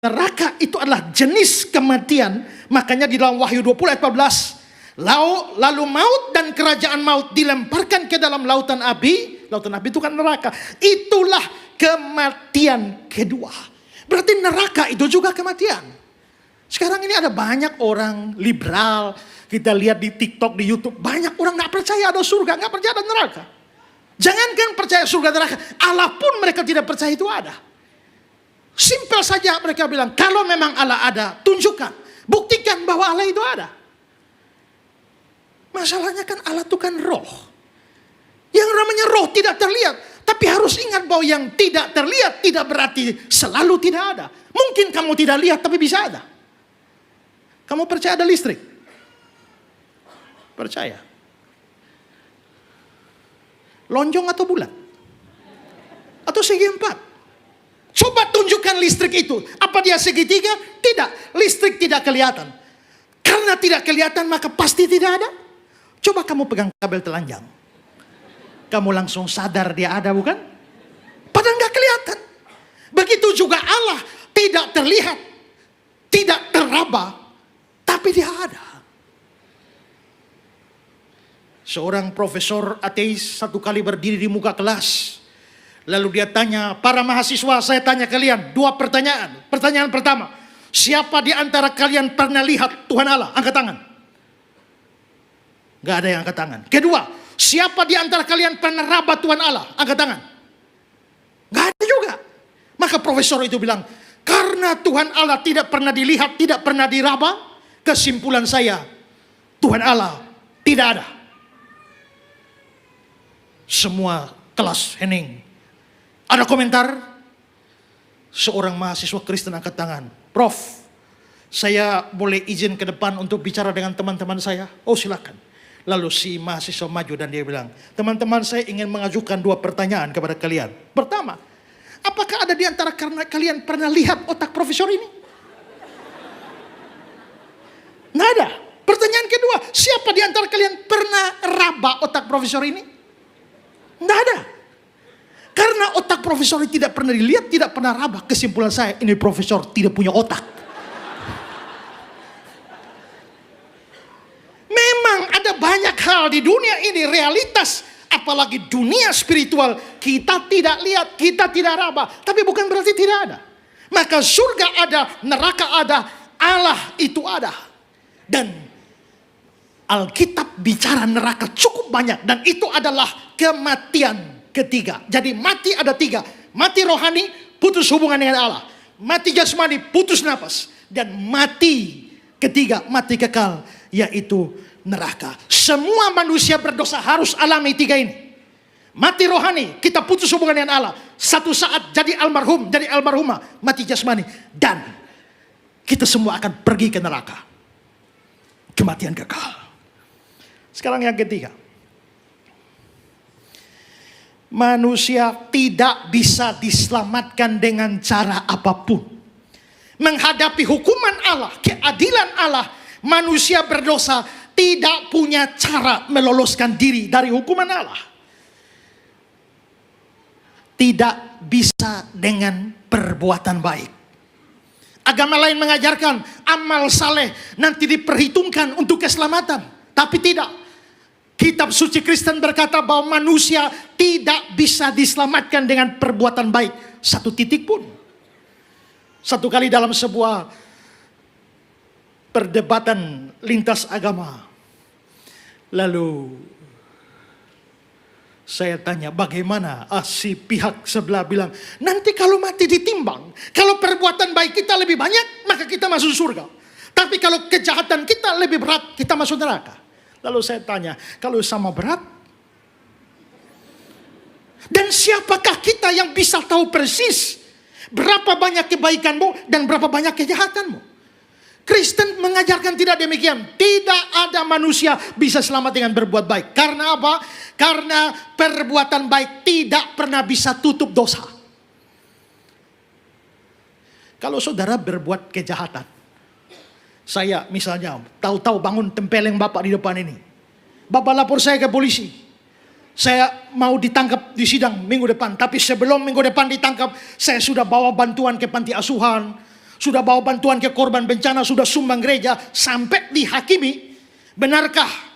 neraka itu adalah jenis kematian. Makanya di dalam Wahyu 20 ayat 14, lalu maut dan kerajaan maut dilemparkan ke dalam lautan api. Lautan api itu kan neraka. Itulah kematian kedua. Berarti neraka itu juga kematian. Sekarang ini ada banyak orang liberal, kita lihat di TikTok, di YouTube, banyak orang gak percaya ada surga, gak percaya ada neraka. Jangankan percaya surga neraka, Allah pun mereka tidak percaya itu ada. Simpel saja mereka bilang, kalau memang Allah ada, tunjukkan, buktikan bahwa Allah itu ada. Masalahnya kan Allah itu kan roh. Yang namanya roh tidak terlihat. Tapi harus ingat bahwa yang tidak terlihat tidak berarti selalu tidak ada. Mungkin kamu tidak lihat tapi bisa ada. Kamu percaya ada listrik? Percaya. Lonjong atau bulat? Atau segi empat? Coba tunjukkan listrik itu. Apa dia segitiga? Tidak. Listrik tidak kelihatan. Karena tidak kelihatan maka pasti tidak ada. Coba kamu pegang kabel telanjang. Kamu langsung sadar dia ada, bukan? Padahal nggak kelihatan. Begitu juga Allah tidak terlihat, tidak teraba, tapi dia ada. Seorang profesor ateis satu kali berdiri di muka kelas. Lalu dia tanya, para mahasiswa, saya tanya kalian 2 pertanyaan. Pertanyaan pertama, siapa di antara kalian pernah lihat Tuhan Allah? Angkat tangan. Gak ada yang angkat tangan. Kedua, siapa di antara kalian pernah raba Tuhan Allah? Angkat tangan. Gak ada juga. Maka profesor itu bilang, karena Tuhan Allah tidak pernah dilihat, tidak pernah diraba, kesimpulan saya, Tuhan Allah tidak ada. Semua kelas hening. Ada komentar? Seorang mahasiswa Kristen angkat tangan. Prof, saya boleh izin ke depan untuk bicara dengan teman-teman saya? Oh silakan. Lalu si mahasiswa maju dan dia bilang, teman-teman saya ingin mengajukan 2 pertanyaan kepada kalian. Pertama, apakah ada di antara kalian pernah lihat otak profesor ini? Nggak ada. Pertanyaan kedua, siapa di antara kalian pernah raba otak profesor ini? Nggak ada. Karena otak profesor ini tidak pernah dilihat, tidak pernah raba. Kesimpulan saya, ini profesor tidak punya otak. Memang ada banyak hal di dunia ini, realitas. Apalagi dunia spiritual, kita tidak lihat, kita tidak raba. Tapi bukan berarti tidak ada. Maka surga ada, neraka ada, Allah itu ada. Dan Alkitab bicara neraka cukup banyak. Dan itu adalah kematian ketiga. Jadi mati ada 3. Mati rohani, putus hubungan dengan Allah. Mati jasmani, putus napas. Dan mati ketiga, mati kekal, yaitu neraka. Semua manusia berdosa harus alami 3 ini. Mati rohani, kita putus hubungan dengan Allah. Satu saat jadi almarhum, jadi almarhumah. Mati jasmani. Dan kita semua akan pergi ke neraka. Kematian kekal. Sekarang yang ketiga. Manusia tidak bisa diselamatkan dengan cara apapun. Menghadapi hukuman Allah, keadilan Allah, manusia berdosa tidak punya cara meloloskan diri dari hukuman Allah. Tidak bisa dengan perbuatan baik. Agama lain mengajarkan amal saleh nanti diperhitungkan untuk keselamatan. Tapi tidak. Kitab suci Kristen berkata bahwa manusia tidak bisa diselamatkan dengan perbuatan baik. 1 titik pun. Satu kali dalam sebuah perdebatan lintas agama. Lalu saya tanya bagaimana? Si pihak sebelah bilang, nanti kalau mati ditimbang. Kalau perbuatan baik kita lebih banyak, maka kita masuk surga. Tapi kalau kejahatan kita lebih berat, kita masuk neraka. Lalu saya tanya, kalau sama berat? Dan siapakah kita yang bisa tahu persis berapa banyak kebaikanmu dan berapa banyak kejahatanmu? Kristen mengajarkan tidak demikian. Tidak ada manusia bisa selamat dengan berbuat baik. Karena apa? Karena perbuatan baik tidak pernah bisa tutup dosa. Kalau saudara berbuat kejahatan, saya misalnya tahu-tahu bangun tempeleng bapak di depan ini. Bapak lapor saya ke polisi. Saya mau ditangkap di sidang minggu depan. Tapi sebelum minggu depan ditangkap, saya sudah bawa bantuan ke panti asuhan. sudah bawa bantuan ke korban bencana, sudah sumbang gereja, sampai dihakimi. Benarkah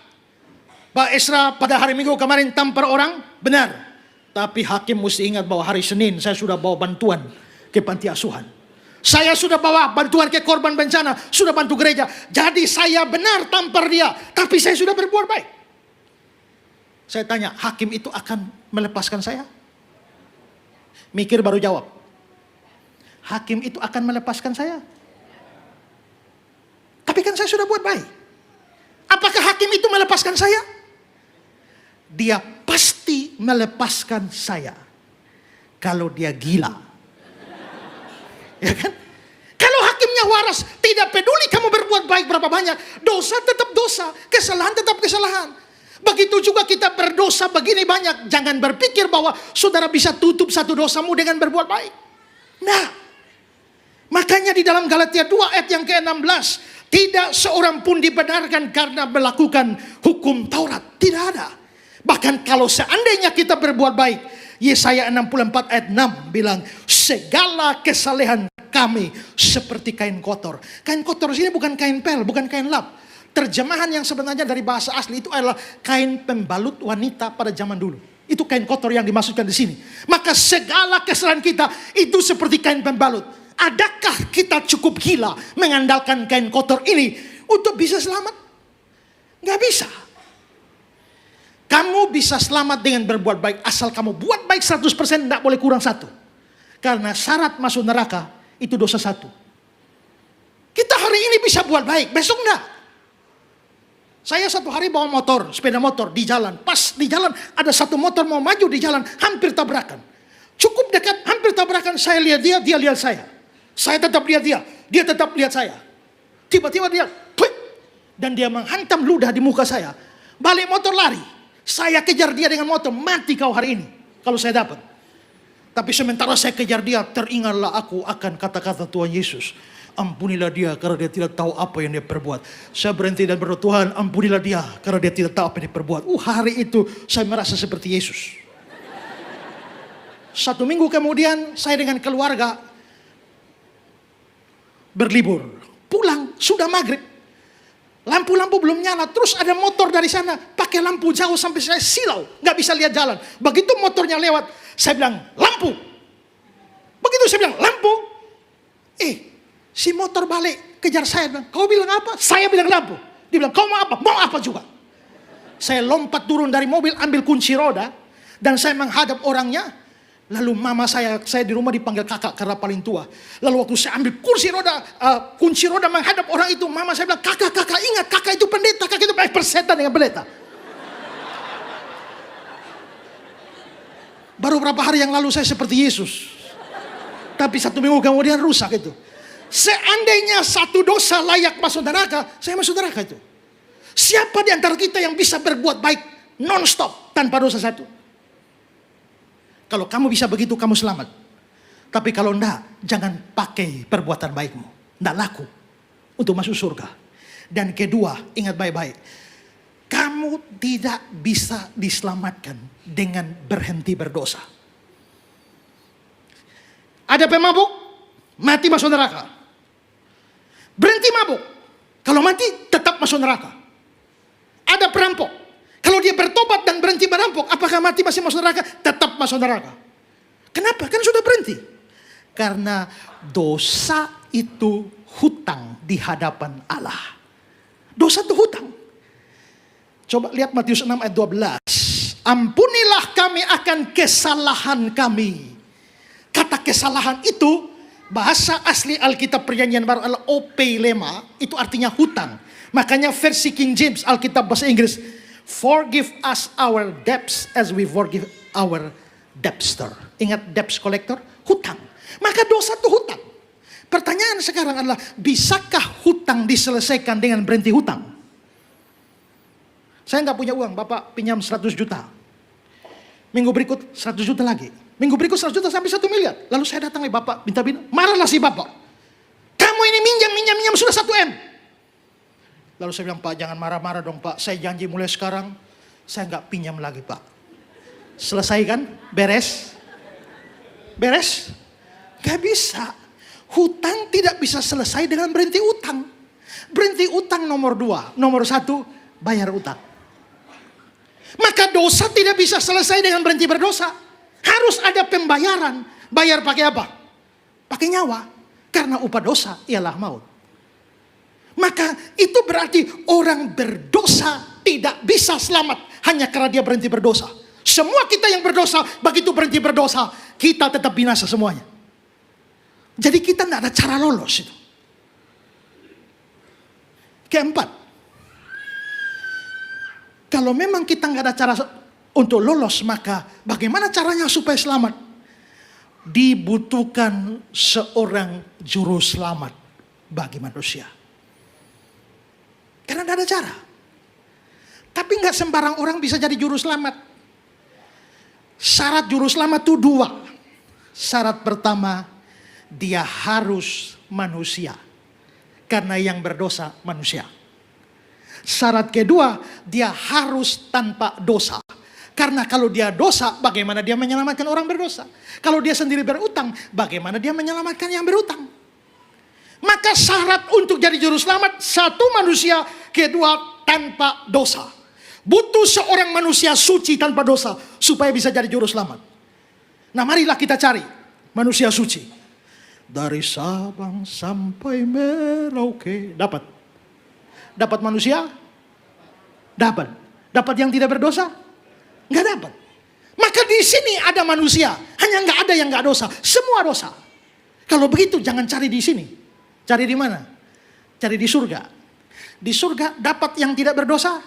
Pak Esra pada hari Minggu kemarin tampar orang? Benar. Tapi hakim mesti ingat bahwa hari Senin saya sudah bawa bantuan ke panti asuhan. Saya sudah bawa bantuan ke korban bencana, sudah bantu gereja. Jadi saya benar tampar dia, tapi saya sudah berbuat baik. Saya tanya, hakim itu akan melepaskan saya? Mikir baru jawab. Hakim itu akan melepaskan saya? Tapi kan saya sudah buat baik. Apakah hakim itu melepaskan saya? Dia pasti melepaskan saya kalau dia gila. Ya kan? Kalau hakimnya waras, tidak peduli kamu berbuat baik berapa banyak, dosa tetap dosa, kesalahan tetap kesalahan. Begitu juga kita berdosa begini banyak, jangan berpikir bahwa saudara bisa tutup satu dosamu dengan berbuat baik. Nah, makanya di dalam Galatia 2 ayat yang ke-16, tidak seorang pun dibenarkan karena melakukan hukum Taurat. Tidak ada. Bahkan kalau seandainya kita berbuat baik, Yesaya 64 ayat 6 bilang, segala kesalehan kami seperti kain kotor. Kain kotor di sini bukan kain pel, bukan kain lap. Terjemahan yang sebenarnya dari bahasa asli itu adalah kain pembalut wanita pada zaman dulu. Itu kain kotor yang dimaksudkan di sini. Maka segala kesalahan kita itu seperti kain pembalut. Adakah kita cukup gila mengandalkan kain kotor ini untuk bisa selamat? Nggak bisa. Kamu bisa selamat dengan berbuat baik asal kamu buat baik 100%, tidak boleh kurang 1. Karena syarat masuk neraka itu dosa 1. Kita hari ini bisa buat baik, besok enggak. Saya satu hari bawa motor, sepeda motor di jalan. Pas di jalan ada satu motor mau maju di jalan, hampir tabrakan. Cukup dekat, hampir tabrakan. Saya lihat dia, dia lihat saya. Saya tetap lihat dia, dia tetap lihat saya. Tiba-tiba dia, klik, dan dia menghantam ludah di muka saya. Balik motor lari. Saya kejar dia dengan motor, mati kau hari ini kalau saya dapat. Tapi sementara saya kejar dia, teringatlah aku akan kata-kata Tuhan Yesus. Ampunilah dia karena dia tidak tahu apa yang dia perbuat. Saya berhenti dan berdoa, Tuhan ampunilah dia karena dia tidak tahu apa yang dia perbuat. Hari itu saya merasa seperti Yesus. 1 minggu kemudian saya dengan keluarga berlibur. Pulang sudah maghrib. Lampu-lampu belum nyala. Terus ada motor dari sana pakai lampu jauh sampai saya silau. Gak bisa lihat jalan. Begitu motornya lewat, saya bilang lampu. Begitu saya bilang lampu. Si motor balik kejar saya. Bilang, kau bilang apa? Saya bilang lampu. Dia bilang kau mau apa? Mau apa juga. Saya lompat turun dari mobil, ambil kunci roda. Dan saya menghadap orangnya. Lalu mama saya di rumah dipanggil kakak karena paling tua. Lalu waktu saya ambil kunci roda menghadap orang itu, mama saya bilang, kakak ingat, kakak itu pendeta, kakak itu persetan dengan pendeta. Baru berapa hari yang lalu saya seperti Yesus. Tapi 1 minggu kemudian rusak itu. Seandainya satu dosa layak masuk neraka, saya masuk neraka itu. Siapa di antara kita yang bisa berbuat baik non-stop tanpa dosa satu? Kalau kamu bisa begitu, kamu selamat. Tapi kalau enggak, jangan pakai perbuatan baikmu. Enggak laku untuk masuk surga. Dan kedua, ingat baik-baik. Kamu tidak bisa diselamatkan dengan berhenti berdosa. Ada pemabuk, mati masuk neraka. Berhenti mabuk, kalau mati tetap masuk neraka. Ada perampok, kalau dia bertobat dan berhenti merampok, apakah mati masih masuk neraka? Tetap masuk neraka. Kenapa? Kan sudah berhenti. Karena dosa itu hutang di hadapan Allah. Dosa itu hutang. Coba lihat Matius 6 ayat 12. Ampunilah kami akan kesalahan kami. Kata kesalahan itu bahasa asli Alkitab Perjanjian Baru adalah opelema, itu artinya hutang. Makanya versi King James Alkitab bahasa Inggris, forgive us our debts as we forgive our debtor. Ingat debts collector? Hutang. Maka dosa itu hutang. Pertanyaan sekarang adalah, bisakah hutang diselesaikan dengan berhenti hutang? Saya nggak punya uang, Bapak pinjam 100 juta. Minggu berikut 100 juta lagi. Minggu berikut 100 juta sampai 1 miliar. Lalu saya datang ke Bapak, minta marahlah si Bapak. Kamu ini minjam sudah 1 M. Lalu saya bilang, Pak jangan marah-marah dong Pak. Saya janji mulai sekarang, saya nggak pinjam lagi Pak. Selesai kan? Beres? Beres? Gak bisa. Hutang tidak bisa selesai dengan berhenti utang. Berhenti utang nomor 2. Nomor 1, bayar utang. Maka dosa tidak bisa selesai dengan berhenti berdosa. Harus ada pembayaran. Bayar pakai apa? Pakai nyawa. Karena upah dosa ialah maut. Maka itu berarti orang berdosa tidak bisa selamat hanya karena dia berhenti berdosa. Semua kita yang berdosa, begitu berhenti berdosa, kita tetap binasa semuanya. Jadi kita tidak ada cara lolos itu. Keempat, kalau memang kita nggak ada cara untuk lolos, maka bagaimana caranya supaya selamat? Dibutuhkan seorang juru selamat bagi manusia. Karena tidak ada cara. Tapi nggak sembarang orang bisa jadi juru selamat. Syarat juru selamat itu 2. Syarat pertama, dia harus manusia. Karena yang berdosa manusia. Syarat kedua, dia harus tanpa dosa. Karena kalau dia dosa, bagaimana dia menyelamatkan orang berdosa? Kalau dia sendiri berutang, bagaimana dia menyelamatkan yang berutang? Maka syarat untuk jadi juru selamat, 1 manusia, kedua tanpa dosa. Butuh seorang manusia suci tanpa dosa supaya bisa jadi juru selamat. Nah, marilah kita cari manusia suci. Dari Sabang sampai Merauke. Dapat manusia? Dapat. Dapat yang tidak berdosa? Nggak dapat. Maka di sini ada manusia, hanya nggak ada yang nggak dosa. Semua dosa. Kalau begitu jangan cari di sini. Cari di mana? Cari di surga. Di surga dapat yang tidak berdosa?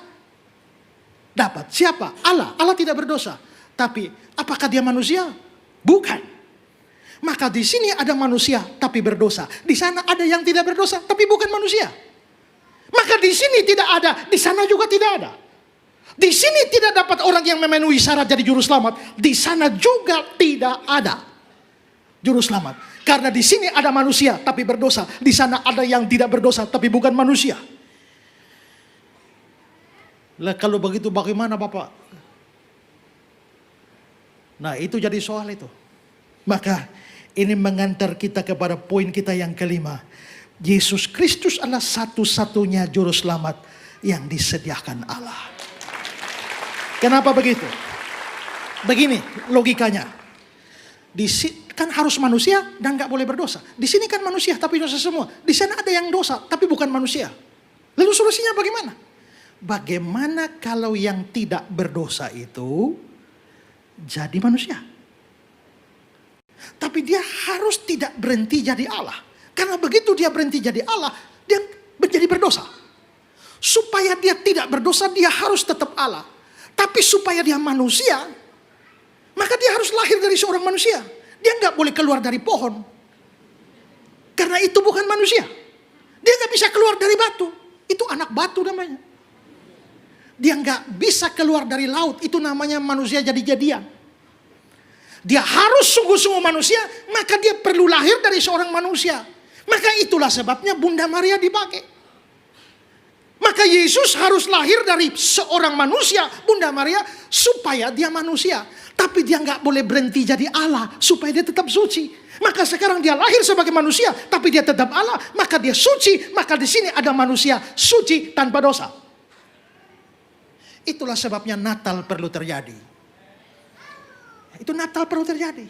Dapat. Siapa? Allah. Allah tidak berdosa. Tapi apakah dia manusia? Bukan. Maka di sini ada manusia tapi berdosa. Di sana ada yang tidak berdosa tapi bukan manusia. Maka di sini tidak ada, di sana juga tidak ada. Di sini tidak dapat orang yang memenuhi syarat jadi juru selamat. Di sana juga tidak ada juru selamat. Karena di sini ada manusia tapi berdosa. Di sana ada yang tidak berdosa tapi bukan manusia. Lah kalau begitu bagaimana Bapak? Nah itu jadi soal itu. Maka ini mengantar kita kepada poin kita yang kelima. Yesus Kristus adalah satu-satunya juru selamat yang disediakan Allah. Kenapa begitu? Begini logikanya. Kan harus manusia dan nggak boleh berdosa. Di sini kan manusia tapi dosa semua. Di sana ada yang dosa tapi bukan manusia. Lalu solusinya bagaimana? Bagaimana kalau yang tidak berdosa itu jadi manusia? Tapi dia harus tidak berhenti jadi Allah. Karena begitu dia berhenti jadi Allah, dia menjadi berdosa. Supaya dia tidak berdosa, dia harus tetap Allah. Tapi supaya dia manusia, maka dia harus lahir dari seorang manusia. Dia nggak boleh keluar dari pohon. Karena itu bukan manusia. Dia nggak bisa keluar dari batu. Itu anak batu namanya. Dia nggak bisa keluar dari laut. Itu namanya manusia jadi-jadian. Dia harus sungguh-sungguh manusia, maka dia perlu lahir dari seorang manusia. Maka itulah sebabnya Bunda Maria dipakai. Maka Yesus harus lahir dari seorang manusia, Bunda Maria, supaya dia manusia. Tapi dia nggak boleh berhenti jadi Allah, supaya dia tetap suci. Maka sekarang dia lahir sebagai manusia, tapi dia tetap Allah, maka dia suci. Maka di sini ada manusia suci tanpa dosa. Itulah sebabnya Natal perlu terjadi. Itu Natal perlu terjadi.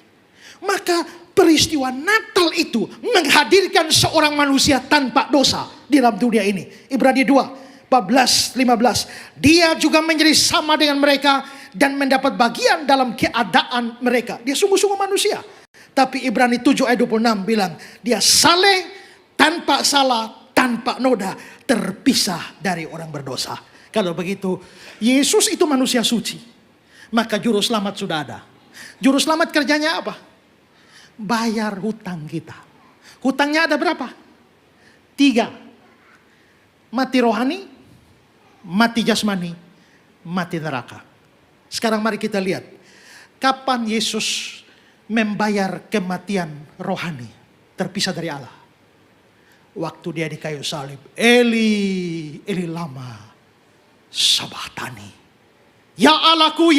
Maka peristiwa Natal itu menghadirkan seorang manusia tanpa dosa di dalam dunia ini. Ibrani 2, 14, 15. Dia juga menjadi sama dengan mereka dan mendapat bagian dalam keadaan mereka. Dia sungguh-sungguh manusia. Tapi Ibrani 7 ayat 26 bilang, dia saleh, tanpa salah, tanpa noda, terpisah dari orang berdosa. Kalau begitu, Yesus itu manusia suci. Maka juru selamat sudah ada. Juru selamat kerjanya apa? Bayar hutang kita. Hutangnya ada berapa? 3. Mati rohani, mati jasmani, mati neraka. Sekarang mari kita lihat. Kapan Yesus membayar kematian rohani, terpisah dari Allah? Waktu dia di kayu salib. Eli, Eli lama sabachthani. Ya Allahku,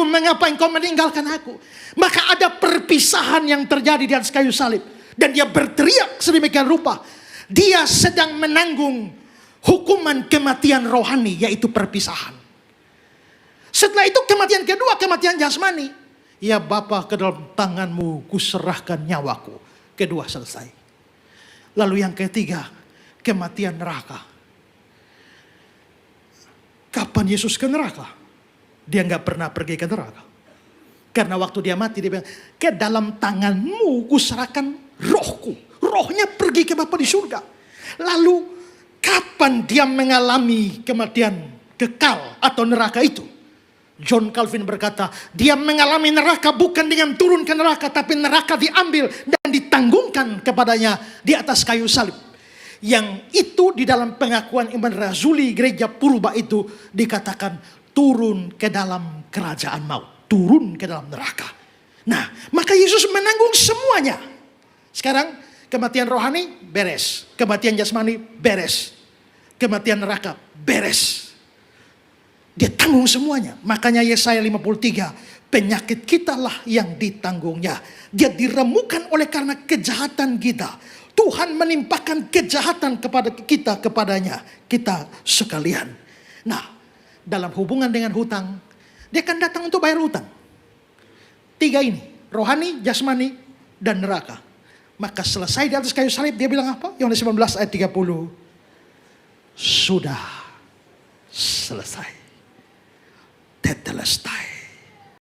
mengapa engkau meninggalkan aku? Maka ada perpisahan yang terjadi di atas kayu salib. Dan dia berteriak sedemikian rupa. Dia sedang menanggung hukuman kematian rohani, yaitu perpisahan. Setelah itu kematian kedua, kematian jasmani. Ya Bapa, ke dalam tanganmu kuserahkan nyawaku. Kedua selesai. Lalu yang ketiga, kematian neraka. Kapan Yesus ke neraka? Dia nggak pernah pergi ke neraka. Karena waktu dia mati dia bilang, ke dalam tanganmu kuserahkan rohku. Rohnya pergi ke Bapa di surga. Lalu kapan dia mengalami kematian kekal atau neraka itu? John Calvin berkata, dia mengalami neraka bukan dengan turun ke neraka, tapi neraka diambil dan ditanggungkan kepadanya di atas kayu salib. Yang itu di dalam pengakuan iman rasuli gereja purba itu dikatakan turun ke dalam kerajaan maut, turun ke dalam neraka. Nah, maka Yesus menanggung semuanya. Sekarang kematian rohani beres, kematian jasmani beres, kematian neraka beres. Dia tanggung semuanya. Makanya Yesaya 53, penyakit kitalah yang ditanggungnya. Dia diremukan oleh karena kejahatan kita. Tuhan menimpakan kejahatan kepada kita, kepadanya, kita sekalian. Nah, dalam hubungan dengan hutang, dia akan datang untuk bayar hutang. Tiga ini, rohani, jasmani, dan neraka. Maka selesai di atas kayu salib, dia bilang apa? Yohanes 19 ayat 30. Sudah selesai.